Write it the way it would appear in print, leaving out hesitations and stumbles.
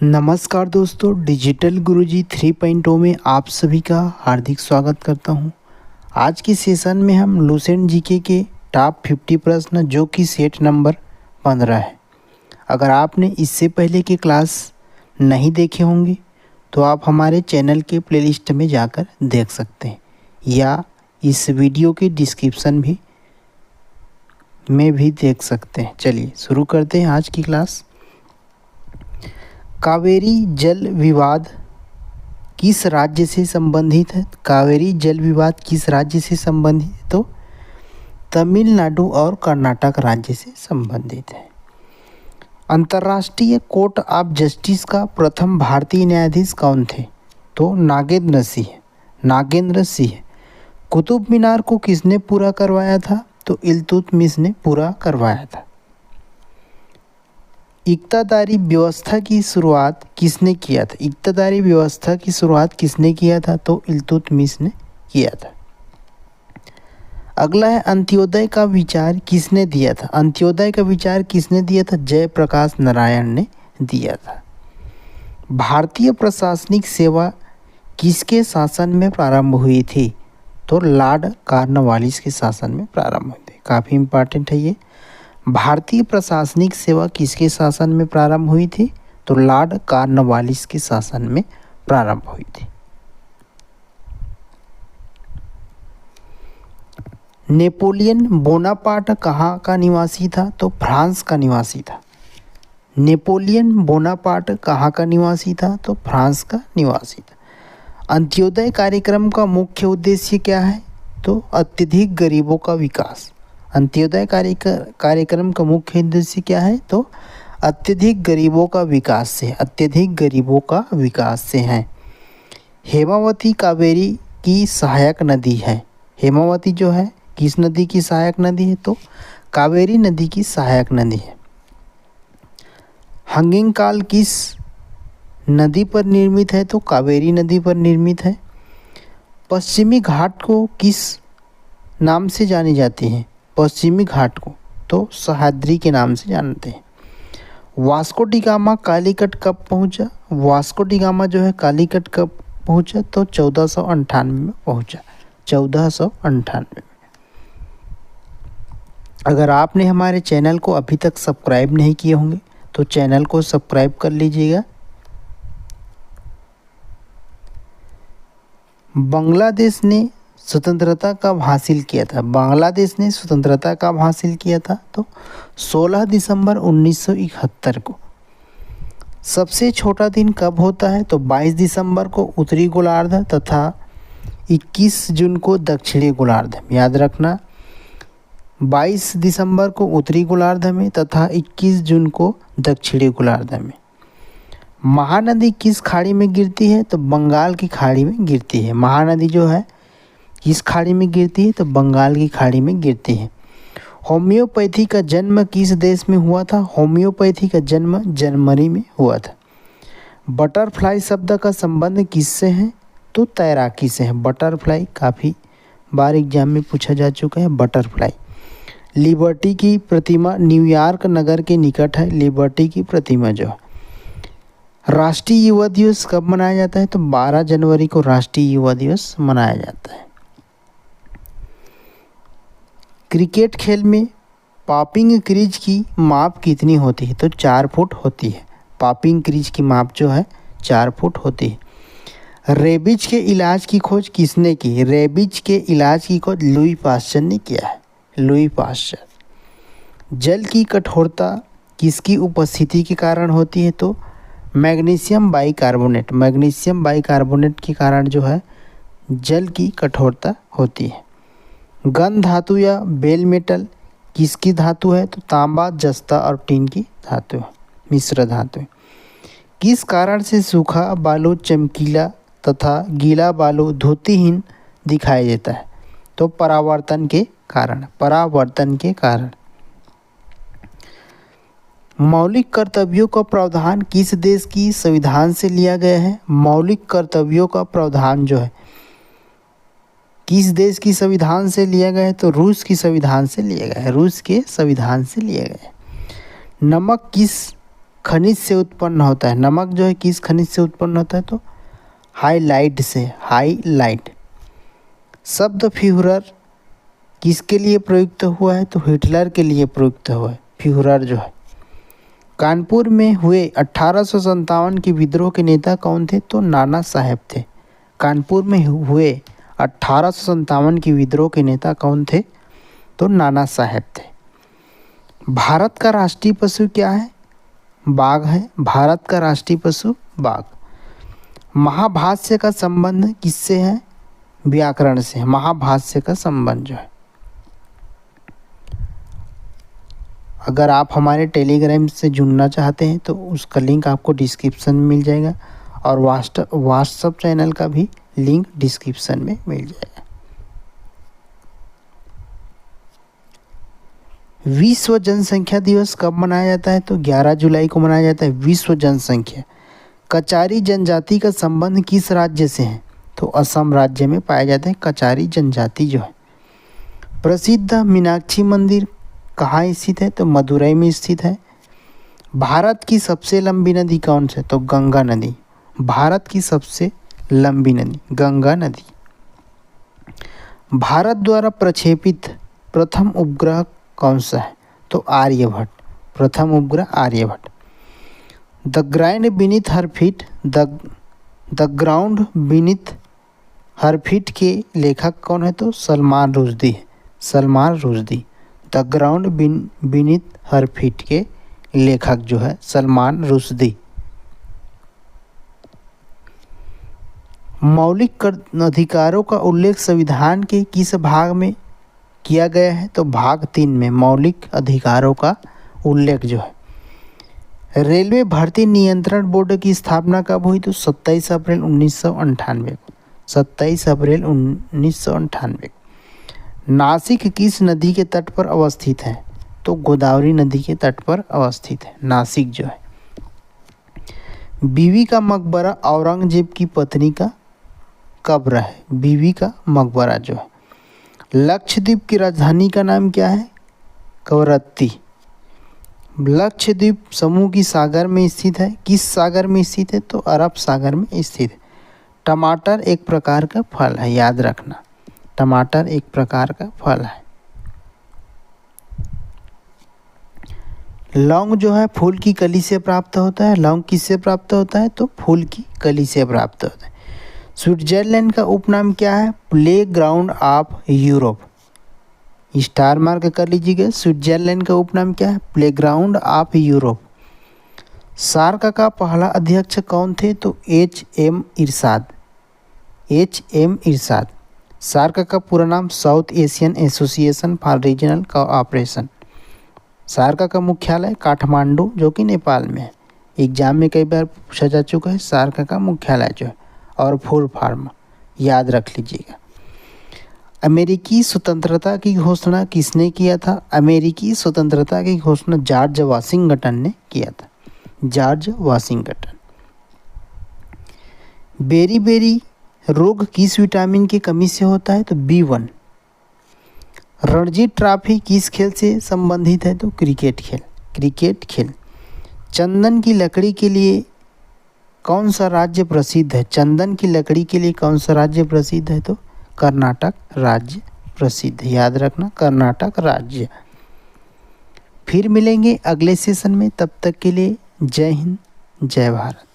नमस्कार दोस्तों, डिजिटल गुरुजी 3.0 में आप सभी का हार्दिक स्वागत करता हूं। आज की सेशन में हम लुसेंट जीके के टॉप 50 प्रश्न जो कि सेट नंबर 15 है। अगर आपने इससे पहले के क्लास नहीं देखे होंगे तो आप हमारे चैनल के प्लेलिस्ट में जाकर देख सकते हैं या इस वीडियो के डिस्क्रिप्शन में भी देख सकते हैं। चलिए शुरू करते हैं आज की क्लास। कावेरी जल विवाद किस राज्य से संबंधित है? कावेरी जल विवाद किस राज्य से संबंधित है? तो तमिलनाडु और कर्नाटक राज्य से संबंधित है। अंतर्राष्ट्रीय कोर्ट ऑफ जस्टिस का प्रथम भारतीय न्यायाधीश कौन थे? तो नागेंद्र सिंह। कुतुब मीनार को किसने पूरा करवाया था? तो इल्तुतमिश ने पूरा करवाया था। इक्तादारी व्यवस्था की शुरुआत किसने किया था? इक्तादारी व्यवस्था की शुरुआत किसने किया था? तो इल्तुतमिश ने किया था। अगला है अंत्योदय का विचार किसने दिया था? अंत्योदय का विचार किसने दिया था? जयप्रकाश नारायण ने दिया था। भारतीय प्रशासनिक सेवा किसके शासन में प्रारंभ हुई थी? तो लॉर्ड कॉर्नवालिस के शासन में प्रारंभ हुई थी। काफ़ी इम्पोर्टेंट है ये। भारतीय प्रशासनिक सेवा किसके शासन में प्रारंभ हुई थी? तो लॉर्ड कॉर्नवालिस के शासन में प्रारंभ हुई थी। नेपोलियन बोनापार्ट कहाँ का निवासी था? तो फ्रांस का निवासी था। नेपोलियन बोनापार्ट कहाँ का निवासी था? तो फ्रांस का निवासी था। अंत्योदय कार्यक्रम का मुख्य उद्देश्य क्या है? तो अत्यधिक गरीबों का विकास। अंत्योदय कार्यक्रम का मुख्य उद्देश्य क्या है? तो अत्यधिक गरीबों का विकास से है। हेमावती कावेरी की सहायक नदी है। हेमावती जो है किस नदी की सहायक नदी है? तो कावेरी नदी की सहायक नदी है। हंगिंग काल किस नदी पर निर्मित है? तो कावेरी नदी पर निर्मित है। पश्चिमी घाट को किस नाम से जानी जाती है? पश्चिमी घाट को तो सह्याद्री के नाम से जानते हैं। वास्को डी गामा कालीकट कब पहुंचा? वास्को डी गामा जो है कालीकट कब पहुंचा? तो 1498 में पहुंचा। 1498 में। अगर आपने हमारे चैनल को अभी तक सब्सक्राइब नहीं किए होंगे तो चैनल को सब्सक्राइब कर लीजिएगा। बांग्लादेश ने स्वतंत्रता कब हासिल किया था? बांग्लादेश ने स्वतंत्रता कब हासिल किया था? तो 16 दिसंबर 1971 को। सबसे छोटा दिन कब होता है? तो 22 दिसंबर को उत्तरी गोलार्ध तथा 21 जून को दक्षिणी गोलार्ध में। याद रखना, 22 दिसंबर को उत्तरी गोलार्ध में तथा 21 जून को दक्षिणी गोलार्ध में। महानदी किस खाड़ी में गिरती है? तो बंगाल की खाड़ी में गिरती है। महानदी जो है किस खाड़ी में गिरती है? तो बंगाल की खाड़ी में गिरती है। होम्योपैथी का जन्म किस देश में हुआ था? होम्योपैथी का जन्म जर्मनी में हुआ था। बटरफ्लाई शब्द का संबंध किससे है? तो तैराकी से है। बटरफ्लाई काफ़ी बार एग्जाम में पूछा जा चुका है। बटरफ्लाई। लिबर्टी की प्रतिमा न्यूयॉर्क नगर के निकट है। लिबर्टी की प्रतिमा जो है। राष्ट्रीय युवा दिवस कब मनाया जाता है? तो 12 जनवरी को राष्ट्रीय युवा दिवस मनाया जाता है। क्रिकेट खेल में पॉपिंग क्रीज की माप कितनी होती है? तो 4 फुट होती है। पॉपिंग क्रीज की माप जो है 4 फुट होती है। रेबीज के इलाज की खोज किसने की? रेबीज के इलाज की खोज लुई पाश्चर ने किया है। Louis Pasteur. जल की कठोरता किसकी उपस्थिति के कारण होती है? तो मैग्नीशियम बाइकार्बोनेट। मैग्नीशियम बाइकार्बोनेट के कारण जो है जल की कठोरता होती है। गन धातु या बेल मेटल किसकी धातु है? तो तांबा, जस्ता और टीन की धातु है। मिश्र धातु है। किस कारण से सूखा बालू चमकीला तथा गीला बालू धोतीहीन दिखाई देता है? तो परावर्तन के कारण। परावर्तन के कारण। मौलिक कर्तव्यों का प्रावधान किस देश की संविधान से लिया गया है? मौलिक कर्तव्यों का प्रावधान जो है किस देश की संविधान से लिया गया है? तो रूस की संविधान से लिया गया है। रूस के संविधान से लिया गया है। नमक किस खनिज से उत्पन्न होता है? नमक जो है किस खनिज से उत्पन्न होता है? तो हाइलाइट से, हाइलाइट। शब्द फ्यूहरर किसके लिए प्रयुक्त हुआ है? तो हिटलर के लिए प्रयुक्त हुआ है फ्यूहरर जो है। कानपुर में हुए 1857 के विद्रोह के नेता कौन थे? तो नाना साहेब थे। कानपुर में हुए 1857 के विद्रोह के नेता कौन थे? तो नाना साहेब थे। भारत का राष्ट्रीय पशु क्या है? बाघ है। भारत का राष्ट्रीय पशु बाघ। महाभाष्य का संबंध किससे है? व्याकरण से। महाभाष्य का संबंध जो है, अगर आप हमारे टेलीग्राम से जुड़ना चाहते हैं तो उसका लिंक आपको डिस्क्रिप्शन में मिल जाएगा और व्हाट्सएप चैनल का भी लिंक डिस्क्रिप्शन में मिल जाएगा। विश्व जनसंख्या दिवस कब मनाया जाता है? तो 11 जुलाई को मनाया जाता है विश्व जनसंख्या। कचारी जनजाति का संबंध किस राज्य से है? तो असम राज्य में पाया जाता है कचारी जनजाति जो है। प्रसिद्ध मीनाक्षी मंदिर कहाँ स्थित है? तो मदुरई में स्थित है। भारत की सबसे लंबी नदी कौन सी है? तो गंगा नदी। भारत की सबसे लंबी नदी गंगा नदी। भारत द्वारा प्रक्षेपित प्रथम उपग्रह कौन सा है? तो आर्यभट्ट। प्रथम उपग्रह Aryabhata. The ground beneath her feet, the ground beneath her feet के लेखक कौन है? तो सलमान रुश्दी है। Salman Rushdie. The ground beneath her feet के लेखक जो है सलमान रुश्दी। मौलिक अधिकारों का उल्लेख संविधान के किस भाग में किया गया है? तो भाग 3 में मौलिक अधिकारों का उल्लेख जो है। रेलवे भर्ती नियंत्रण बोर्ड की स्थापना कब हुई? तो 27 अप्रैल 1998 को। 27 अप्रैल 1998। नासिक किस नदी के तट पर अवस्थित है? तो गोदावरी नदी के तट पर अवस्थित है नासिक जो है। बीवी का मकबरा औरंगजेब की पत्नी का कब्र है। बीवी का मकबरा जो है। लक्षद्वीप की राजधानी का नाम क्या है? कवरत्ती। लक्षद्वीप समूह की सागर में स्थित है। किस सागर में स्थित है? तो अरब सागर में स्थित है। टमाटर एक प्रकार का फल है, याद रखना। टमाटर एक प्रकार का फल है। लौंग जो है फूल की कली से प्राप्त होता है। लौंग किससे प्राप्त होता है? तो फूल की कली से प्राप्त होता है। स्विट्जरलैंड का उपनाम क्या है? Playground of Europe. Star mark कर लीजिएगा। स्विट्जरलैंड का उपनाम क्या है? Playground of Europe. SAARC का पहला अध्यक्ष कौन थे? तो HM Irshad. HM Irshad. SAARC का पूरा नाम South Asian Association for Regional Cooperation. SAARC का मुख्यालय काठमांडू जो कि नेपाल में है। एग्जाम में कई बार पूछा जा चुका है सार्क का मुख्यालय जो है। और फुल फॉर्म याद रख लीजिएगा। अमेरिकी स्वतंत्रता की घोषणा किसने किया था? अमेरिकी स्वतंत्रता की घोषणा जॉर्ज वाशिंगटन ने किया था। George Washington. बेरी रोग किस विटामिन की कमी से होता है? तो B1। रणजी ट्रॉफी किस खेल से संबंधित है? तो क्रिकेट खेल। क्रिकेट खेल। चंदन की लकड़ी के लिए कौन सा राज्य प्रसिद्ध है? चंदन की लकड़ी के लिए कौन सा राज्य प्रसिद्ध है? तो कर्नाटक राज्य प्रसिद्ध है। याद रखना, कर्नाटक राज्य। फिर मिलेंगे अगले सेशन में, तब तक के लिए जय हिंद, जय भारत।